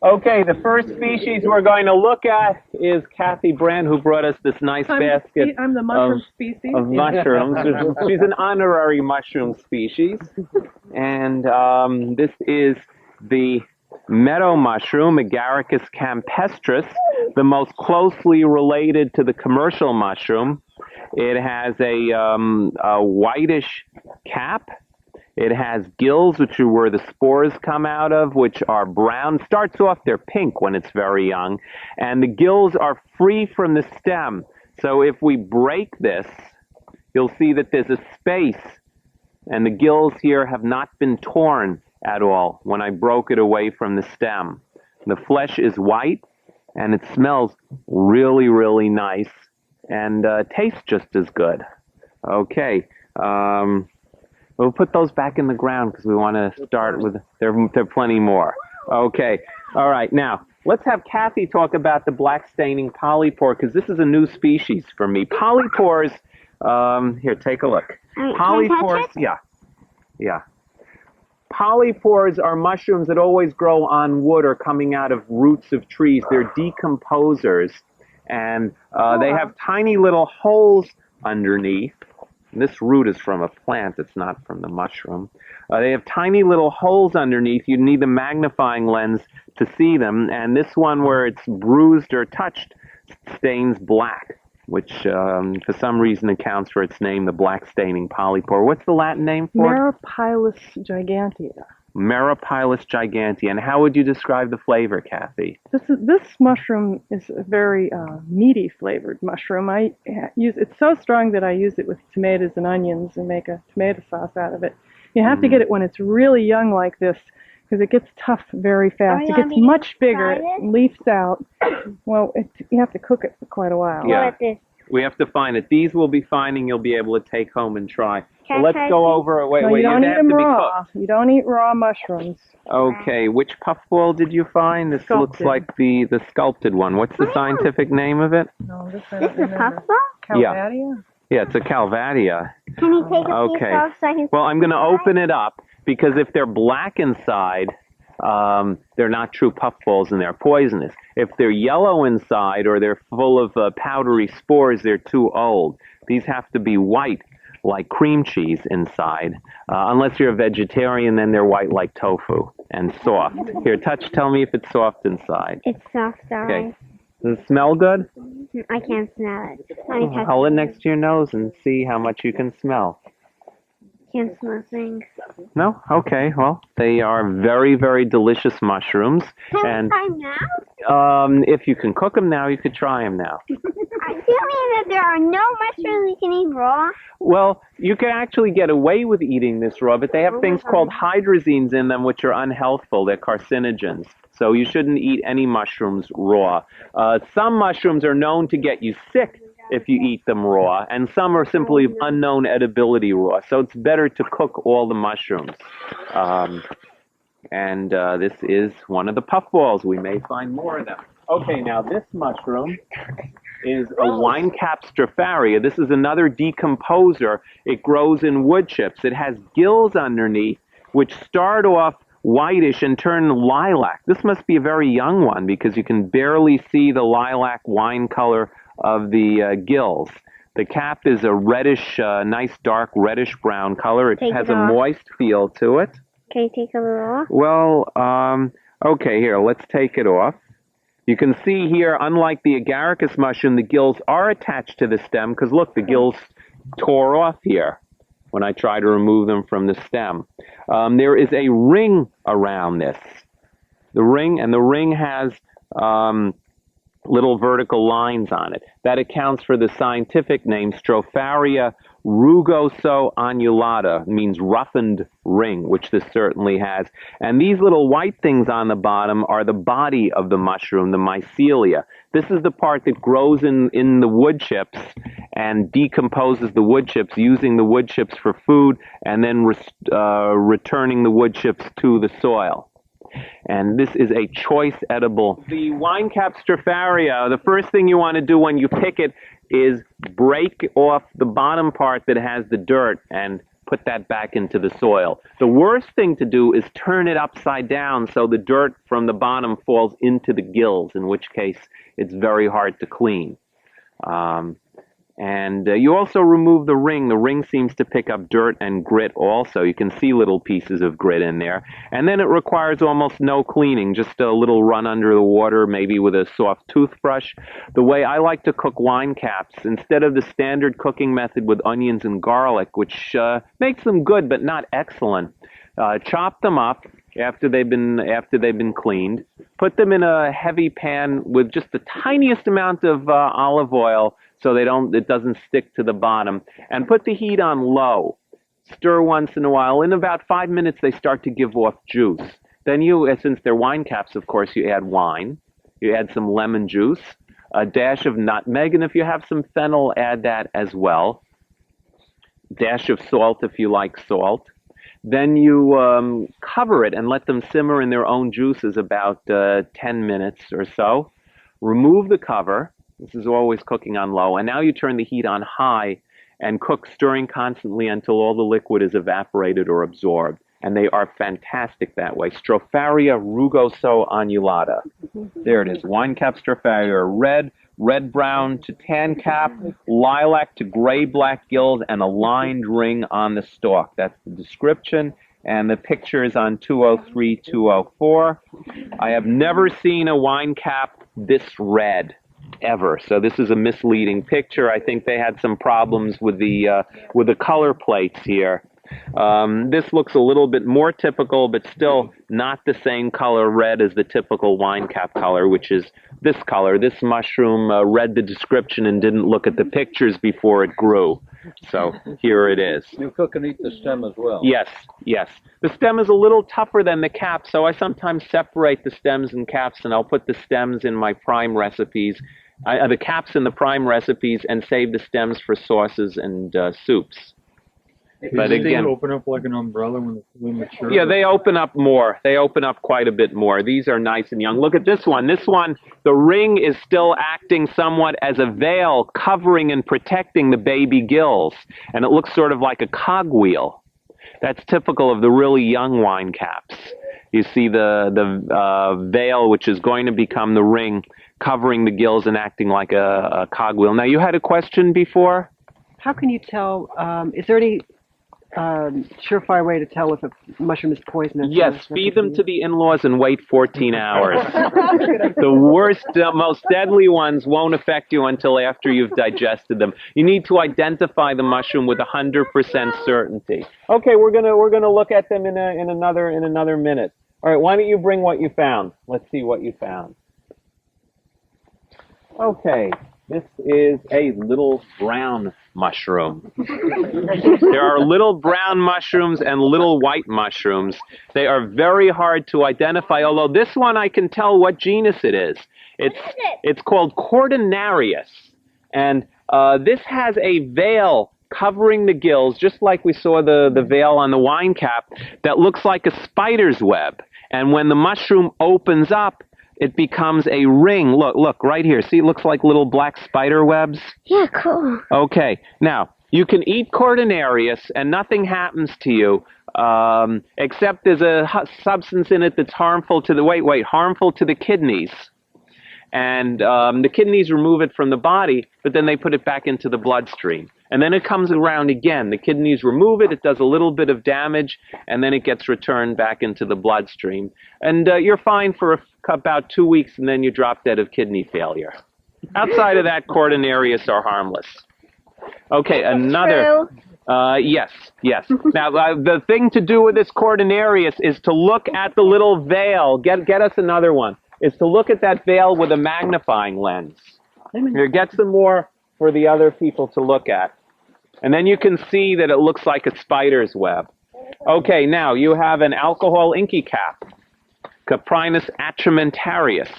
Okay, the first species we're going to look at is Kathy Brandt, who brought us this nice basket I'm the mushroom species. of mushrooms. She's an honorary mushroom species. And this is the meadow mushroom, Agaricus campestris, the most closely related to the commercial mushroom. It has a whitish cap. It has gills, which are where the spores come out of, which are brown. Starts off, they're pink when it's very young. And the gills are free from the stem. So if we break this, you'll see that there's a space. And the gills here have not been torn at all when I broke it away from the stem. The flesh is white, and it smells really, really nice, and tastes just as good. Okay. We'll put those back in the ground because we want to start with, there are plenty more. Okay. All right. Now, let's have Kathy talk about the black staining polypore because this is a new species for me. Polypores, here, take a look. Polypores, yeah. Polypores are mushrooms that always grow on wood or coming out of roots of trees. They're decomposers, and they have tiny little holes underneath. This root is from a plant, it's not from the mushroom. They have tiny little holes underneath. You need a magnifying lens to see them, and this one where it's bruised or touched stains black, which for some reason accounts for its name, the black staining polypore. What's the Latin name for it? Meripilus gigantea. Meripilus gigantea. And how would you describe the flavor, Kathy? This mushroom is a very meaty flavored mushroom. It's so strong that I use it with tomatoes and onions and make a tomato sauce out of it. You have to get it when it's really young like this because it gets tough very fast. It gets much bigger. It leafs out. Well, you have to cook it for quite a while. Yeah. We have to find it. These we'll be finding you'll be able to take home and try. So let's go over. Wait, you don't eat them raw. You don't eat raw mushrooms. Okay, which puffball did you find? This looks like the sculpted one. What's the scientific name of it? No, this is puffball? Calvatia? Yeah, it's a Calvatia. Can you take a piece off so I can Well, I'm going to open it up because if they're black inside, they're not true puffballs and they're poisonous. If they're yellow inside or they're full of powdery spores, they're too old. These have to be white, like cream cheese inside. Unless you're a vegetarian, then they're white like tofu and soft. Here, tell me if it's soft inside. It's soft, alright. Okay. Does it smell good? I can't smell it. Hold it next to your nose and see how much you can smell. Can't smell things. No? Okay, well, they are very, very delicious mushrooms. Can we try them now? If you can cook them now, you could try them now. Do you mean that there are no mushrooms we can eat raw? Well, you can actually get away with eating this raw, but they have things called hydrazines in them, which are unhealthful. They're carcinogens. So you shouldn't eat any mushrooms raw. Some mushrooms are known to get you sick if you eat them raw, and some are simply unknown edibility raw. So it's better to cook all the mushrooms. This is one of the puffballs. We may find more of them. Okay, now this mushroom is a wine cap Stropharia. This is another decomposer. It grows in wood chips. It has gills underneath, which start off whitish and turn lilac. This must be a very young one because you can barely see the lilac wine color of the gills. The cap is a reddish, nice dark reddish brown color. It has a moist feel to it. Can you take a little off? Well, okay, here, let's take it off. You can see here, unlike the Agaricus mushroom, the gills are attached to the stem because look, the gills tore off here when I try to remove them from the stem. There is a ring around this. The ring has little vertical lines on it. That accounts for the scientific name Stropharia rugoso-annulata, means roughened ring, which this certainly has. And these little white things on the bottom are the body of the mushroom, the mycelia. This is the part that grows in the wood chips and decomposes the wood chips, using the wood chips for food and then returning the wood chips to the soil. And this is a choice edible. The wine cap Stropharia, the first thing you want to do when you pick it is break off the bottom part that has the dirt and put that back into the soil. The worst thing to do is turn it upside down so the dirt from the bottom falls into the gills, in which case it's very hard to clean. And you also remove the ring. The ring seems to pick up dirt and grit also. You can see little pieces of grit in there. And then it requires almost no cleaning, just a little run under the water, maybe with a soft toothbrush. The way I like to cook wine caps, instead of the standard cooking method with onions and garlic, which makes them good but not excellent, chop them up after they've been cleaned. Put them in a heavy pan with just the tiniest amount of olive oil, so it doesn't stick to the bottom, and put the heat on low. Stir once in a while. In about 5 minutes, they start to give off juice. Then since they're wine caps, of course, you add wine. You add some lemon juice, a dash of nutmeg, and if you have some fennel, add that as well. Dash of salt if you like salt. Then you cover it and let them simmer in their own juices about 10 minutes or so. Remove the cover. This is always cooking on low. And now you turn the heat on high and cook, stirring constantly until all the liquid is evaporated or absorbed. And they are fantastic that way. Stropharia rugoso-annulata. There it is. Wine cap Stropharia. Red-brown to tan cap, lilac to gray-black gills, and a lined ring on the stalk. That's the description. And the picture is on 203, 204. I have never seen a wine cap this red, ever. So this is a misleading picture. I think they had some problems with the color plates here. This looks a little bit more typical, but still not the same color red as the typical wine cap color, which is this color. This mushroom read the description and didn't look at the pictures before it grew. So here it is. You cook and eat the stem as well? Yes, yes. The stem is a little tougher than the cap, so I sometimes separate the stems and caps, and I'll put the stems in my prime recipes, the caps in the prime recipes, and save the stems for sauces and soups. But again, open up like an umbrella when they mature? Yeah, they open up more. They open up quite a bit more. These are nice and young. Look at this one. This one, the ring is still acting somewhat as a veil, covering and protecting the baby gills. And it looks sort of like a cogwheel. That's typical of the really young wine caps. You see the veil, which is going to become the ring, covering the gills and acting like a cogwheel. Now, you had a question before? How can you tell, is there any surefire way to tell if a mushroom is poisonous? Yes, feed them to the in-laws and wait 14 hours. The worst, most deadly ones won't affect you until after you've digested them. You need to identify the mushroom with 100% certainty. Okay, we're gonna look at them in another minute. All right, why don't you bring what you found? Let's see what you found. Okay, this is a little brown mushroom. There are little brown mushrooms and little white mushrooms. They are very hard to identify, although this one I can tell what genus it is. It's called Cortinarius. And this has a veil covering the gills, just like we saw the veil on the wine cap, that looks like a spider's web. And when the mushroom opens up, it becomes a ring. Look, right here. See, it looks like little black spider webs. Yeah, cool. Okay. Now, you can eat Cortinarius and nothing happens to you, except there's a substance in it that's harmful to the, harmful to the kidneys. And the kidneys remove it from the body, but then they put it back into the bloodstream. And then it comes around again. The kidneys remove it, it does a little bit of damage, and then it gets returned back into the bloodstream. And you're fine for about 2 weeks, and then you drop dead of kidney failure. Outside of that, Cortinarius are harmless. Okay, another... yes. Now, the thing to do with this Cortinarius is to look at the little veil. Get us another one. Is to look at that veil with a magnifying lens. Here, get some more for the other people to look at. And then you can see that it looks like a spider's web. Okay, now you have an alcohol inky cap, Coprinopsis atramentaria.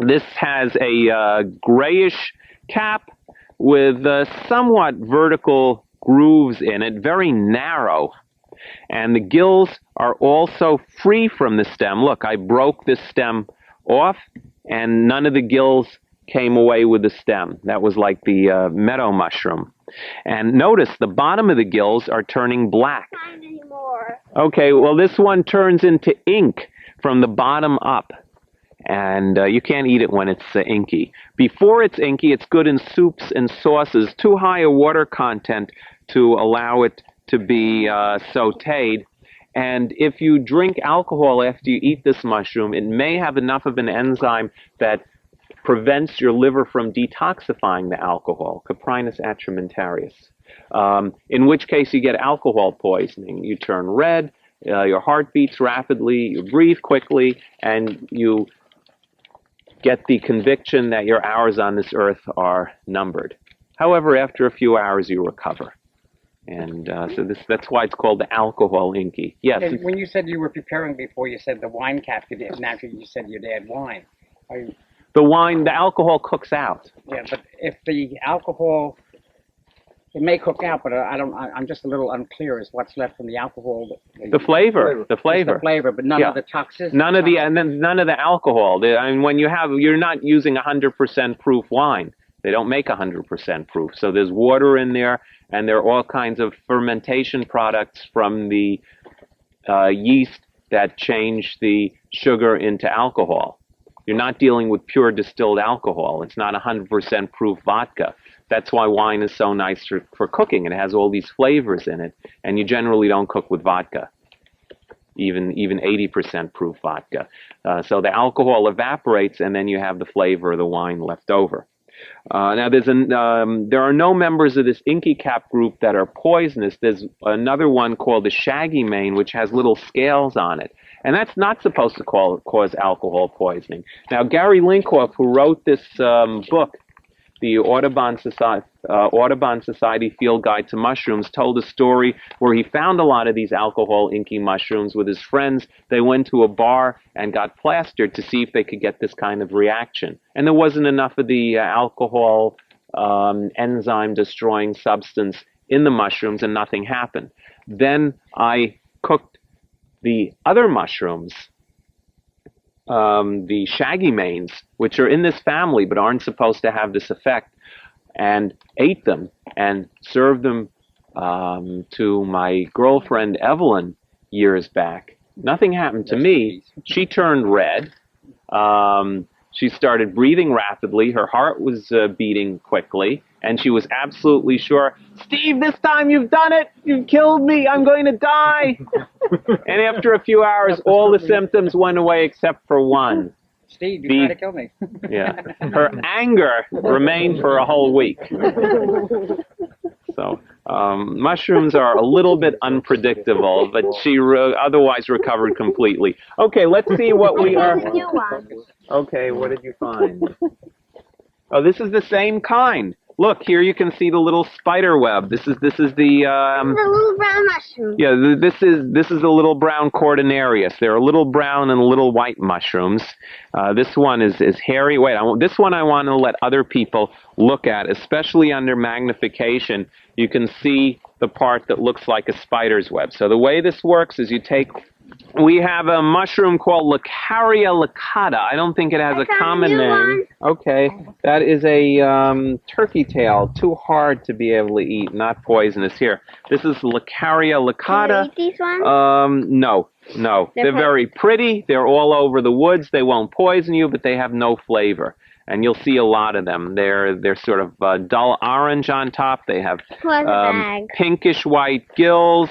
This has a grayish cap with somewhat vertical grooves in it, very narrow. And the gills are also free from the stem. Look, I broke this stem off, and none of the gills came away with the stem. That was like the meadow mushroom. And notice the bottom of the gills are turning black. Not anymore. Okay, well, this one turns into ink from the bottom up. And you can't eat it when it's inky. Before it's inky, it's good in soups and sauces. Too high a water content to allow it to be sautéed. And if you drink alcohol after you eat this mushroom, it may have enough of an enzyme that prevents your liver from detoxifying the alcohol, Coprinopsis atramentaria. In which case you get alcohol poisoning. You turn red, your heart beats rapidly, you breathe quickly, and you get the conviction that your hours on this earth are numbered. However, after a few hours, you recover. And so that's why it's called the alcohol inky. Yes? And when you said you were preparing before, you said the wine captive, naturally you said you'd add wine. The alcohol cooks out. Yeah, but if the alcohol, it may cook out, but I'm just a little unclear as what's left from the alcohol. The flavor. The flavor, but none of the toxicity. None of the alcohol. When you're not using 100% proof wine. They don't make 100% proof. So there's water in there, and there are all kinds of fermentation products from the yeast that change the sugar into alcohol. You're not dealing with pure distilled alcohol. It's not 100% proof vodka. That's why wine is so nice for cooking. It has all these flavors in it, and you generally don't cook with vodka, even 80% proof vodka. So the alcohol evaporates, and then you have the flavor of the wine left over. Now, there are no members of this inky cap group that are poisonous. There's another one called the shaggy mane, which has little scales on it. And that's not supposed to cause alcohol poisoning. Now, Gary Linkhoff, who wrote this book, the Audubon Society Field Guide to Mushrooms, told a story where he found a lot of these alcohol inky mushrooms with his friends. They went to a bar and got plastered to see if they could get this kind of reaction. And there wasn't enough of the alcohol enzyme destroying substance in the mushrooms, and nothing happened. Then I cooked the other mushrooms, the shaggy manes, which are in this family but aren't supposed to have this effect, and ate them and served them to my girlfriend Evelyn years back. Nothing happened to me. She turned red. She started breathing rapidly. Her heart was beating quickly, and she was absolutely sure, "Steve, this time you've done it. You've killed me. I'm going to die." And after a few hours, all the symptoms went away except for one. Steve, you tried to kill me. Yeah. Her anger remained for a whole week. So mushrooms are a little bit unpredictable, but she otherwise recovered completely. Okay, let's see what we are. Okay, what did you find? Oh, this is the same kind. Look, here you can see the little spider web. This is the little brown mushroom. Yeah, this is the little brown Cortinarius. There are little brown and little white mushrooms. This one is hairy. Wait, this one I want to let other people look at, especially under magnification. You can see the part that looks like a spider's web. So the way this works is we have a mushroom called Laccaria laccata. I don't think it has a common name. Okay, that is a turkey tail, too hard to be able to eat, not poisonous. Here, this is Laccaria laccata. Can you eat these ones? No. They're very pretty. They're all over the woods. They won't poison you, but they have no flavor. And you'll see a lot of them. They're sort of dull orange on top. They have pinkish white gills,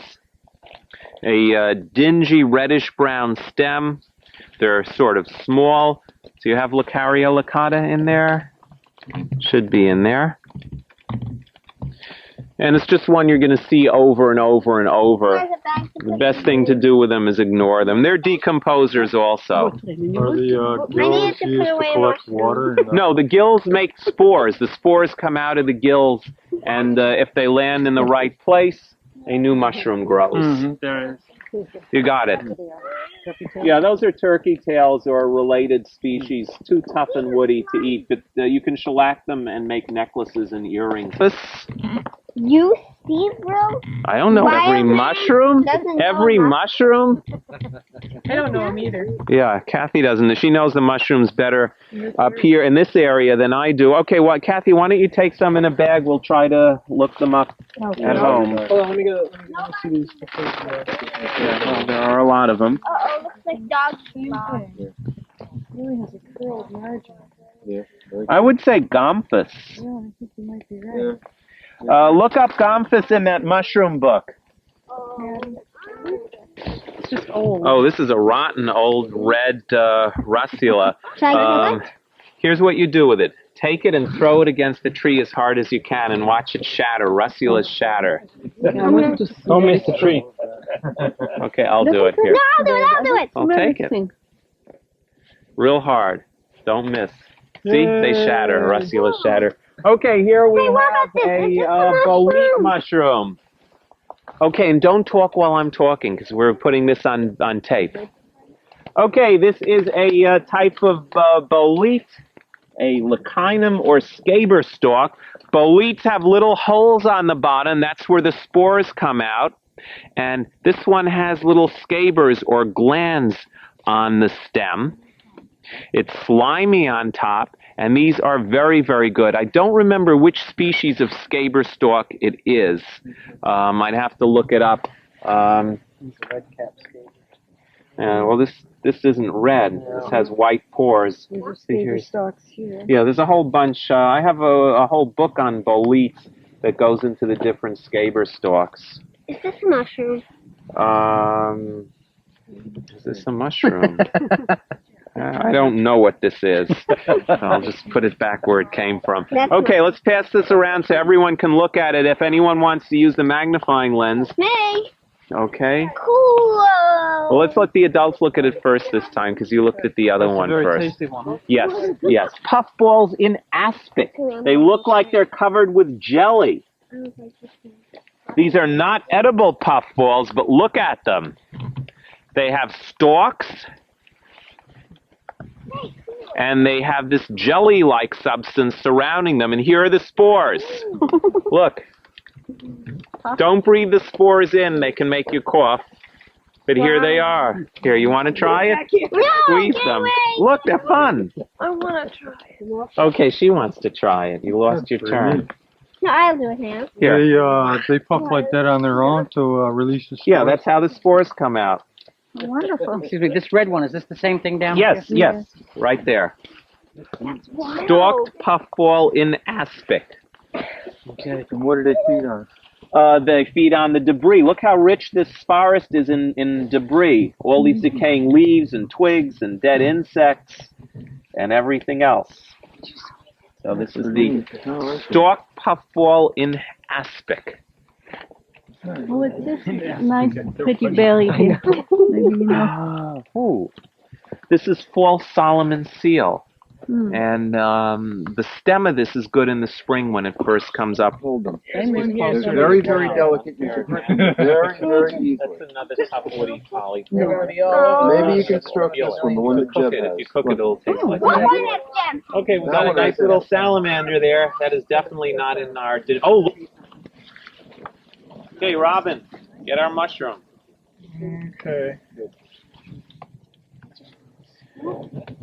a dingy reddish-brown stem. They're sort of small. So you have Laccaria laccata in there. Should be in there. And it's just one you're going to see over and over and over. The best thing to do with them is ignore them. They're decomposers also. Are the gills used to collect water? No, the gills make spores. The spores come out of the gills, and if they land in the right place, a new mushroom grows. Mm-hmm. There is. You got it. Yeah, those are turkey tails or related species. Too tough and woody to eat, but you can shellac them and make necklaces and earrings. You, Steve, bro? I don't know. Every mushroom? I don't know them either. Yeah, Kathy doesn't. She knows the mushrooms better up here in this area than I do. Okay, well, Kathy, why don't you take some in a bag? We'll try to look them up at home. Hold on, let me see these. Yeah, well, there are a lot of them. Uh-oh, looks like dog food. It really has a curled margin. Yeah. I would say Gomphus. Yeah, I think you might be right. Look up Gomphus in that mushroom book. It's just old. Oh, this is a rotten old red Russula. Here's what you do with it. Take it and throw it against the tree as hard as you can and watch it shatter. Russulas shatter. Don't miss the tree. Okay, I'll do it here. No, I'll do it. I'll take it. Real hard. Don't miss. See? They shatter. Russulas shatter. Okay, here we have a bolete mushroom. Okay, and don't talk while I'm talking because we're putting this on tape. Okay, this is a type of bolete, a Leccinum or scaber stalk. Boletes have little holes on the bottom. That's where the spores come out. And this one has little scabers or glands on the stem. It's slimy on top, and these are very, very good. I don't remember which species of scaber stalk it is. I'd have to look it up. Well, this isn't red. This has white pores. These are scaber stalks here. Yeah, there's a whole bunch. I have a whole book on boletes that goes into the different scaber stalks. Is this a mushroom? Is this a mushroom? I don't know what this is. I'll just put it back where it came from. Okay, let's pass this around so everyone can look at it. If anyone wants to use the magnifying lens. Me. Okay. Cool. Well, let's let the adults look at it first this time because you looked at the other one Very first. tasty one, huh? Yes, yes. Puffballs in aspic. They look like they're covered with jelly. These are not edible puffballs, but look at them. They have stalks. And they have this jelly-like substance surrounding them. And here are the spores. Look. Don't breathe the spores in. They can make you cough. But here they are. Here, you want to try it? Squeeze them. Look, they're fun. I want to try it. Okay, she wants to try it. You lost your turn. No, I'll do it now. Here. They puff like that on their own to release the spores. Yeah, that's how the spores come out. Wonderful. Excuse me, this red one, is this the same thing down Yes, here? yes. Right there. Stalked puffball in aspic. Okay, and what do they feed on? They feed on the debris. Look how rich this forest is in debris. All these decaying leaves and twigs and dead insects and everything else. So this is the stalked puffball in aspic. Oh, it's this nice pretty berry here. Ooh. This is false Solomon seal. And the stem of this is good in the spring when it first comes up. Hold them. It's very, very delicate. Very, very easy. That's another tough woody poly. Maybe you can stroke this one, the one that Jeb has. If you cook it, it'll taste like What that. one is them? Okay, we got a nice little salamander there. That is definitely not in our... Oh, look. Okay, Robin, get our mushroom. Okay.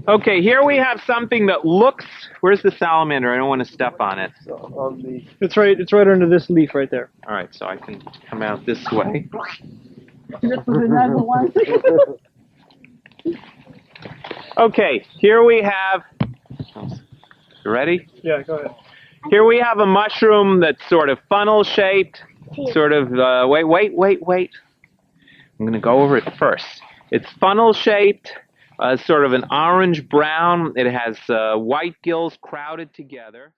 Okay, here we have something that looks... Where's the salamander? I don't want to step on it. It's right under this leaf right there. All right, so I can come out this way. Okay, here we have... You ready? Yeah, go ahead. Here we have a mushroom that's sort of funnel-shaped, sort of... wait. I'm going to go over it first. It's funnel-shaped, sort of an orange-brown. It has white gills crowded together.